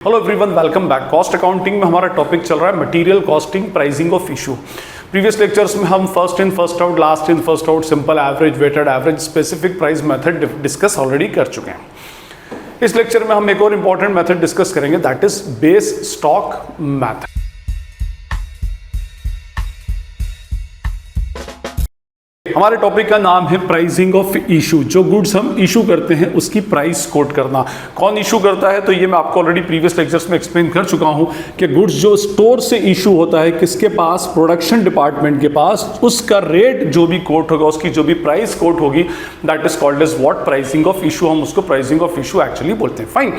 Hello everyone, welcome back. Cost accounting में हमारा topic चल रहा है material costing, pricing of issue. Previous lectures में हम first in first out, last in first out, simple average, weighted average, specific price method discuss already कर चुके हैं। इस लेक्चर में हम एक और इंपॉर्टेंट मेथड डिस्कस करेंगे, that is base stock method. हमारे टॉपिक का नाम है प्राइसिंग ऑफ इशू। जो गुड्स हम इशू करते हैं उसकी प्राइस कोट करना। कौन इशू करता है, तो ये मैं आपको ऑलरेडी प्रीवियस लेक्चर्स में एक्सप्लेन कर चुका हूं कि गुड्स जो स्टोर से इशू होता है, किसके पास, प्रोडक्शन डिपार्टमेंट के पास, उसका रेट जो भी कोट होगा, उसकी जो भी प्राइस कोट होगी, that is called as what, pricing of issue. हम उसको प्राइसिंग ऑफ इशू एक्चुअली बोलते हैं। फाइन।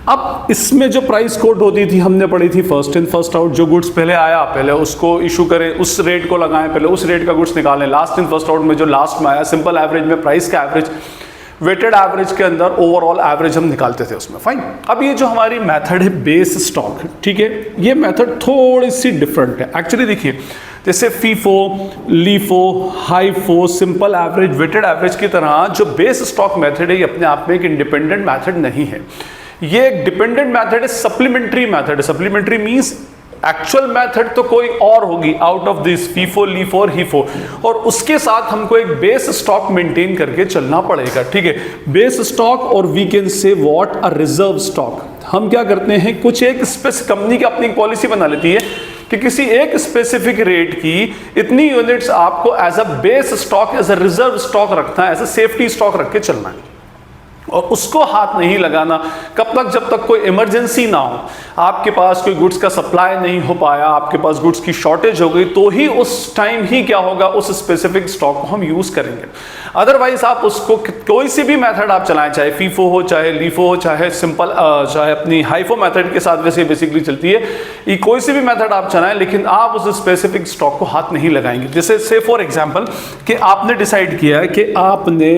अब इसमें जो प्राइस कोड होती थी हमने पढ़ी थी फर्स्ट इन फर्स्ट आउट। जो गुड्स पहले आया पहले उसको इशू करें, उस रेट को लगाएं, पहले उस रेट का गुड्स निकालें। लास्ट इन फर्स्ट आउट में जो लास्ट में आया, सिंपल एवरेज में प्राइस का एवरेज, वेटेड एवरेज के अंदर ओवरऑल एवरेज हम निकालते थे उसमें। फाइन। अब ये जो हमारी मेथड है बेस स्टॉक, ठीक है, ये मेथड थोड़ी सी डिफरेंट है एक्चुअली। देखिए, जैसे FIFO, LIFO, HIFO, simple average, weighted average की तरह जो बेस स्टॉक मेथड है, ये अपने आप में एक इंडिपेंडेंट मेथड नहीं है। ये एक डिपेंडेंट मेथड है, सप्लीमेंट्री मेथड है। सप्लीमेंट्री मींस एक्चुअल मेथड तो कोई और होगी out of this FIFO, LIFO और हीफो, और उसके साथ हमको एक बेस स्टॉक मेंटेन करके चलना पड़ेगा, ठीक है। बेस स्टॉक, और we can say what, a reserve stock. हम क्या करते हैं, कुछ एक कंपनी की अपनी पॉलिसी बना लेती है कि किसी एक स्पेसिफिक रेट की इतनी यूनिट्स आपको as a base stock, as a reserve stock रखना है, एज अ सेफ्टी स्टॉक रख के चलना है, और उसको हाथ नहीं लगाना। कब तक, जब तक कोई इमरजेंसी ना हो, आपके पास कोई गुड्स का सप्लाई नहीं हो पाया, आपके पास गुड्स की शॉर्टेज हो गई, तो ही उस टाइम ही क्या होगा, उस स्पेसिफिक स्टॉक को हम यूज करेंगे। अदरवाइज आप उसको कोई सी भी मेथड आप चलाएं, चाहे फीफो हो, चाहे लीफो हो, चाहे सिंपल, चाहे अपनी हाइफो मेथड के साथ वैसे बेसिकली चलती है, ये कोई सी भी मेथड आप चलाएं, लेकिन आप उस स्पेसिफिक स्टॉक को हाथ नहीं लगाएंगे। जैसे से फॉर एग्जाम्पल कि आपने डिसाइड किया कि आपने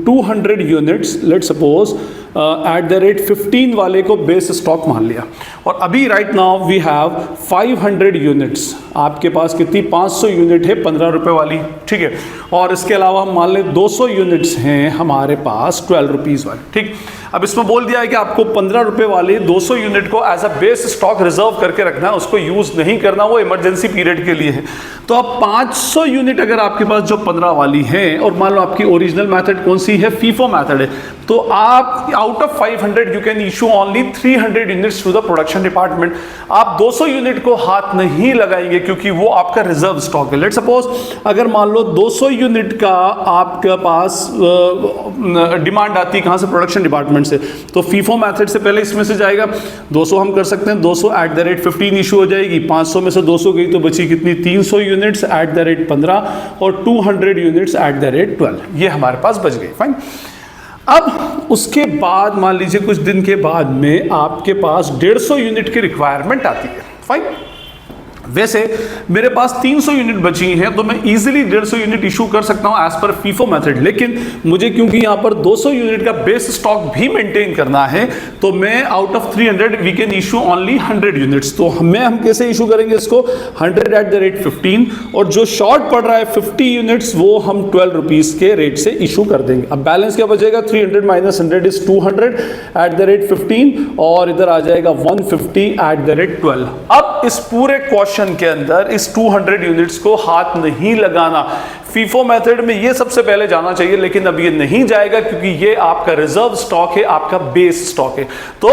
200 units, let suppose at the rate 15 वाले को बेस स्टॉक मान लिया, और अभी right now we have 500 units. आपके पास कितनी, 500 यूनिट है 15 रुपए वाली, ठीक है, और इसके अलावा हम मान लें 200 यूनिट्स हैं हमारे पास 12 रुपीज़ वाली, ठीक। अब इसमें बोल दिया है कि आपको 15 रुपए वाले 200 यूनिट को as a base stock reserve करके रखना है, उसको यूज नहीं करना, वो इमरजेंसी पीरियड के लिए है। तो अब 500 यूनिट अगर आपके पास जो 15 वाली है, और मान लो आपकी ओरिजिनल मेथड कौन सी है, फीफो मेथड है, तो आप out of 500 you can issue only 300 units to the production department. आप 200 यूनिट को हाथ नहीं लगाएंगे क्योंकि वो आपका रिजर्व स्टॉक है। लेट सपोज अगर मान लो 200 यूनिट का आपके पास डिमांड आती है, कहां से, प्रोडक्शन डिपार्टमेंट से, तो फीफो मेथड से पहले इसमें से जाएगा 200, हम कर सकते हैं 200 एट द रेट 15 इशू हो जाएगी, 500 में से 200 गई तो बची कितनी, 300 यूनिट्स एट द रेट 15, और 200 यूनिट्स एट द रेट 12, ये हमारे पास बच गई। फाइन। अब उसके बाद मान लीजिए कुछ दिन के बाद में आपके पास 150 यूनिट की रिक्वायरमेंट आती है। फाइन। वैसे मेरे पास 300 यूनिट बची हैं, तो मैं इजीली 150 यूनिट इशू कर सकता हूं एज पर फीफो मेथड, लेकिन मुझे क्योंकि यहां पर 200 यूनिट का बेस स्टॉक भी मेंटेन करना है, तो मैं out of 300 we can issue only 100 units. तो हम कैसे इशू करेंगे इसको, 100 एट द रेट 15, और जो शॉर्ट पड़ रहा है 50 यूनिट्स, वो हम 12 रुपीज के रेट से इशू कर देंगे। अब बैलेंस क्या बचेगा, 300 minus 100 is 200 eight the rate 15, और इधर आ जाएगा 150 एट द रेट 12। अब इस पूरे क्वेश्चन के अंदर इस 200 यूनिट्स को हाथ नहीं लगाना। फीफो मेथड में ये सबसे पहले जाना चाहिए, लेकिन अब ये नहीं जाएगा क्योंकि ये आपका रिजर्व स्टॉक है, आपका बेस स्टॉक है। तो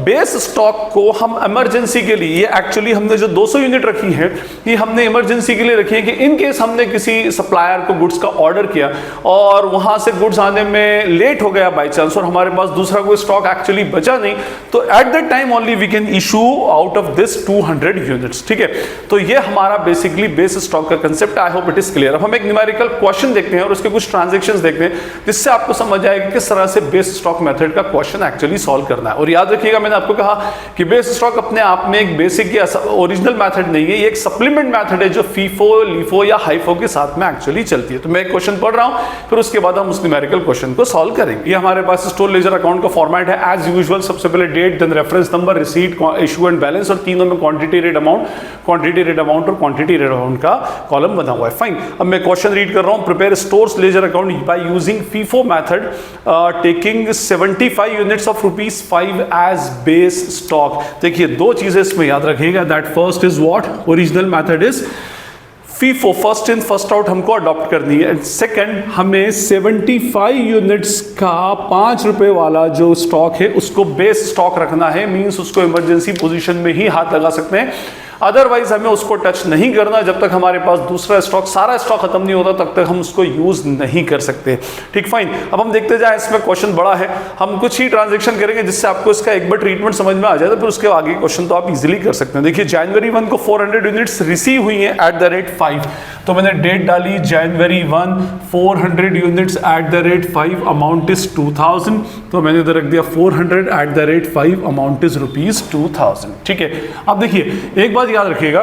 बेस स्टॉक को हम इमरजेंसी के लिए, ये एक्चुअली हमने जो 200 यूनिट रखी है, ये हमने इमरजेंसी के लिए रखी है कि इन केस हमने किसी सप्लायर को गुड्स का ऑर्डर किया और वहां से गुड्स आने में लेट हो गया बाई चांस, और हमारे पास दूसरा कोई स्टॉक एक्चुअली बचा नहीं, तो at that time only we can issue out of this 200 units, ठीक है। तो ये हमारा बेसिकली बेस स्टॉक का concept. I hope it is clear. अब हम एक न्यूमेरिकल क्वेश्चन देखते हैं और उसके कुछ ट्रांजैक्शंस देखते हैं, जिससे आपको समझ आएगा किस तरह से बेस स्टॉक मेथड का क्वेश्चन एक्चुअली सॉल्व करना है। और याद रखिएगा, मैंने आपको कहा कि बेस स्टॉक अपने आप में एक बेसिक या ओरिजिनल मेथड नहीं है, ये एक सप्लीमेंट मेथड है जो फीफो, लीफो या हाइफो के साथ में एक्चुअली चलती है। तो मैं एक क्वेश्चन पढ़ रहा हूं, फिर उसके बाद हम उस न्यूमेरिकल क्वेश्चन को सॉल्व करेंगे। ये हमारे पास स्टोर लेजर अकाउंट का फॉर्मेट है एज यूजुअल। सबसे पहले date, then reference number, receipt, issue and balance, और तीनों में क्वांटिटी रेट अमाउंट और क्वांटिटी रेट अमाउंट का कॉलम बना हुआ है। फाइन। अब मैं क्वेश्चन क्वेश्चन रीड कर रहा हूं, prepare stores ledger account by using FIFO method taking 75 units of ₹5 as base stock. देखिए दो चीजें इसमें याद रखिएगा, that first is what, original method is FIFO, first in first out हमको अडॉप्ट करनी है। एंड सेकंड, हमें 75 यूनिट्स का ₹5 वाला जो स्टॉक है उसको बेस स्टॉक रखना है, मींस उसको इमरजेंसी पोजीशन में ही हाथ लगा सकते हैं, अदरवाइज हमें उसको टच नहीं करना जब तक हमारे पास दूसरा स्टॉक, सारा स्टॉक खत्म नहीं होता तब तक हम उसको यूज नहीं कर सकते। ठीक, फाइन। अब हम देखते जाएं, इसमें क्वेश्चन बड़ा है, हम कुछ ही ट्रांजैक्शन करेंगे जिससे आपको इसका एक बार ट्रीटमेंट समझ में आ जाए, तो फिर उसके आगे क्वेश्चन तो आप इजीली कर सकते हैं। देखिए जनवरी 1 को 400 यूनिट्स रिसीव हुई हैं @5, तो मैंने डेट डाली जनवरी 1, 400 यूनिट्स @5, अमाउंट इज 2000, तो मैंने इधर रख दिया 400 @5, अमाउंट इज ₹2000। ठीक है, अब देखिए एक बात याद रखिएगा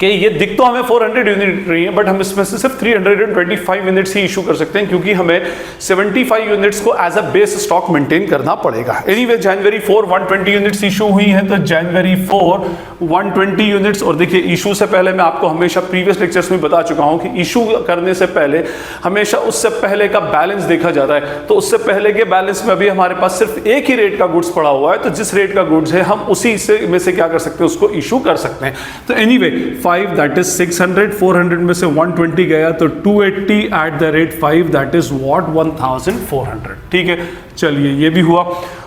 कि ये दिख तो हमें 400 यूनिट रही है, बट हम इसमें से सिर्फ 325 यूनिट्स ही इशू कर सकते हैं, क्योंकि हमें 75 यूनिट्स को as a base stock maintain करना पड़ेगा। एनीवे जनवरी 4 120 यूनिट्स इशू हुई हैं, तो जनवरी 4 120 यूनिट्स। और देखिए इशू से पहले मैं आपको हमेशा प्रीवियस लेक्चर्स में बता चुका हूं कि इशू करने से पहले हमेशा उससे पहले का बैलेंस देखा जाता है, तो उससे पहले के बैलेंस में अभी हमारे पास सिर्फ एक ही रेट का गुड्स पड़ा हुआ है, तो जिस रेट का गुड्स है हम उसी से में से क्या कर सकते हैं, उसको इशू कर सकते हैं। तो एनीवे 5 दैट इज 600, 400 में से 120 गया तो 280 @5 दैट इज व्हाट 1400। ठीक है, चलिए ये भी हुआ।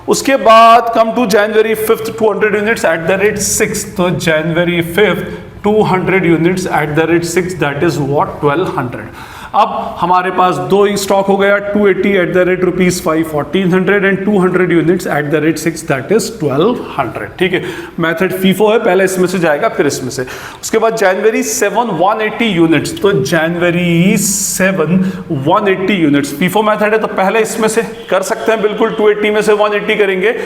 उसके बाद कम टू जनवरी 5 200 यूनिट्स @6, तो जनवरी 5 200 यूनिट्स @6 दैट इज व्हाट 1200। अब हमारे पास दो ही स्टॉक हो गया, 280 ₹5 1400 एंड 200 यूनिट्स @6 दैट इज 1200। ठीक है, मेथड फीफो है, पहले इसमें से जाएगा फिर इसमें से। उसके बाद जनवरी 7 180 यूनिट्स, तो जनवरी 7 180 यूनिट्स, फीफो मेथड है तो पहले इसमें से कर सकते हैं, बिल्कुल 280 में से 180 करेंगे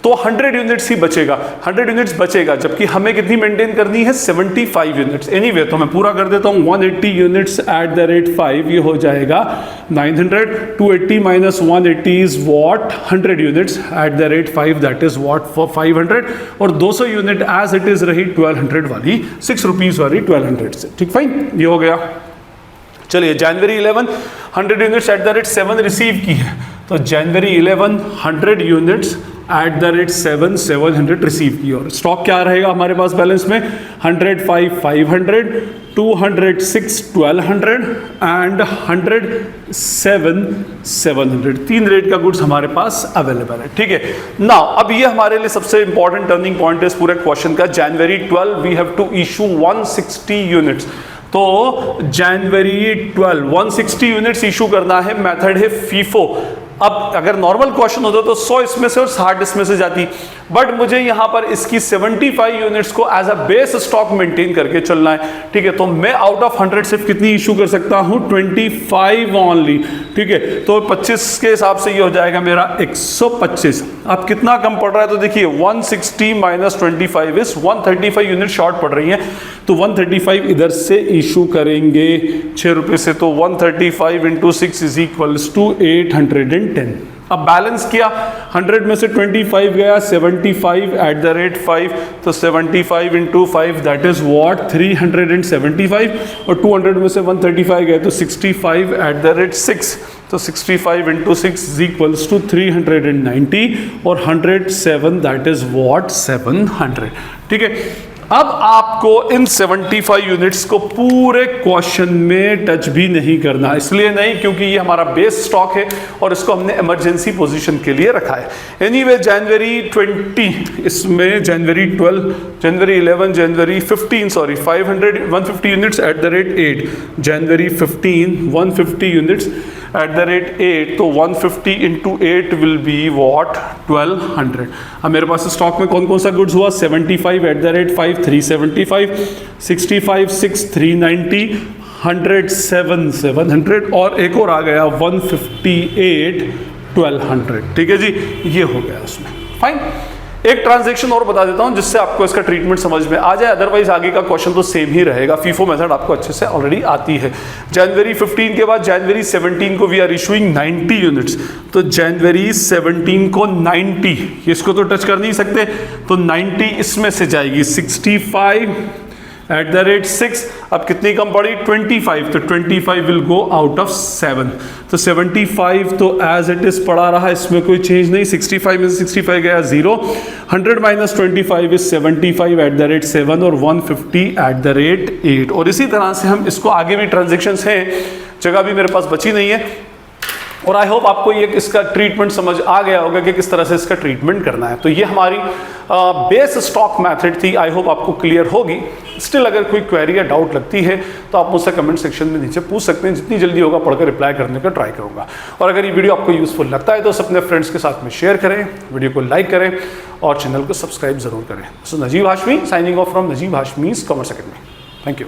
तो 100 यूनिट्स ही बचेगा, 100 यूनिट्स बचेगा, जबकि हमें कितनी मेंटेन करनी है 75 यूनिट्स। एनीवे तो मैं पूरा कर देता हूं, 180 यूनिट्स @5 ये हो जाएगा 900, 280 minus 180 is what 100 units @5 that is what 500, और 200 यूनिट एज इट इज रही 1200 वाली, ₹6 वाली 1200 से। ठीक, फाइन, ये हो गया। चलिए जनवरी 11 100 यूनिट्स @7 रिसीव की है, तो जनवरी 11 100 यूनिट्स @7 700 रिसीव की, और स्टॉक क्या रहेगा हमारे पास बैलेंस में 105 500, 206 1200 एंड 107 700। 3 रेट का गुड्स हमारे पास अवेलेबल है। ठीक है, नाउ अब ये हमारे लिए सबसे इंपॉर्टेंट टर्निंग पॉइंट है इस पूरे क्वेश्चन का। January 12 we have to issue 160 units, तो जनवरी 12 160 यूनिट्स इशू करना है, मेथड है फीफो। अब अगर नॉर्मल क्वेश्चन होता तो 100 इसमें से और 60 इसमें से जाती, बट मुझे यहां पर इसकी 75 यूनिट्स को as a base stock maintain करके चलना है। ठीक है, तो मैं आउट ऑफ 100 सिर्फ कितनी इशू कर सकता हूं 25 ओनली। ठीक है, तो 25 के हिसाब से ये हो जाएगा मेरा 125। अब कितना कम पड़ रहा है, तो देखिए 160 माइनस 25 इज 135 यूनिट शॉर्ट पड़ रही है, तो 135 इधर से इशू करेंगे ₹6 से, तो 135 इंटू 6 इज इक्वल्स टू 810। अब बैलेंस किया, 100 में से 25 गया 75 @5, तो 75 इंटू 5 दैट इज व्हाट 375, और 200 में से 135 गए तो 65 @6, तो 65 इंटू 6 इज इक्वल्स टू 390, और 107 दैट इज व्हाट 700। ठीक है, अब आपको इन 75 यूनिट्स को पूरे क्वेश्चन में टच भी नहीं करना, इसलिए नहीं क्योंकि ये हमारा बेस स्टॉक है और इसको हमने इमरजेंसी पोजीशन के लिए रखा है। एनीवे जनवरी 20 इसमें जनवरी 12 जनवरी 11 जनवरी 15 सॉरी 150 यूनिट्स @8, जनवरी 15 150 यूनिट्स @8, तो 150 इंटू 8 विल बी वॉट 1200। अब मेरे पास स्टॉक में कौन कौन सा गुड्स हुआ 75 @5 375, 65 6 390, 107 700, और एक और आ गया 158 1200। ठीक है जी, ये हो गया उसमें। फाइन, एक ट्रांजैक्शन और बता देता हूं जिससे आपको इसका ट्रीटमेंट समझ में आ जाए, अदरवाइज आगे का क्वेश्चन तो सेम ही रहेगा। फीफो मेथड आपको अच्छे से ऑलरेडी आती है। जनवरी 15 के बाद जनवरी 17 को वी आर इशूइंग 90 यूनिट्स, तो जनवरी 17 को 90, इसको तो टच कर नहीं सकते, तो 90 इसमें से जाएगी 65 @6 अब कितनी कम पड़ी 25, तो 25 विल गो आउट ऑफ 7, तो 75 तो एज इट इज पड़ा रहा, इसमें कोई चेंज नहीं। 65 में 65 गया 0, 100 माइनस 25 इज 75 @7 और 150 @8। और इसी तरह से हम इसको आगे भी ट्रांजेक्शन्स हैं, जगह भी मेरे पास बची नहीं है। और आई होप आपको ये इसका ट्रीटमेंट समझ आ गया होगा कि किस तरह से इसका ट्रीटमेंट करना है। तो ये हमारी बेस स्टॉक मेथड थी, आई होप आपको क्लियर होगी। स्टिल अगर कोई क्वेरी या डाउट लगती है तो आप मुझसे कमेंट सेक्शन में नीचे पूछ सकते हैं, जितनी जल्दी होगा पढ़कर रिप्लाई करने का ट्राई करूंगा। और अगर ये वीडियो आपको यूजफुल लगता है तो अपने फ्रेंड्स के साथ में शेयर करें, वीडियो को लाइक करें और चैनल को सब्सक्राइब जरूर करें। So Najeeb Hashmi signing off from Najeeb Hashmi's commerce academy. Thank you.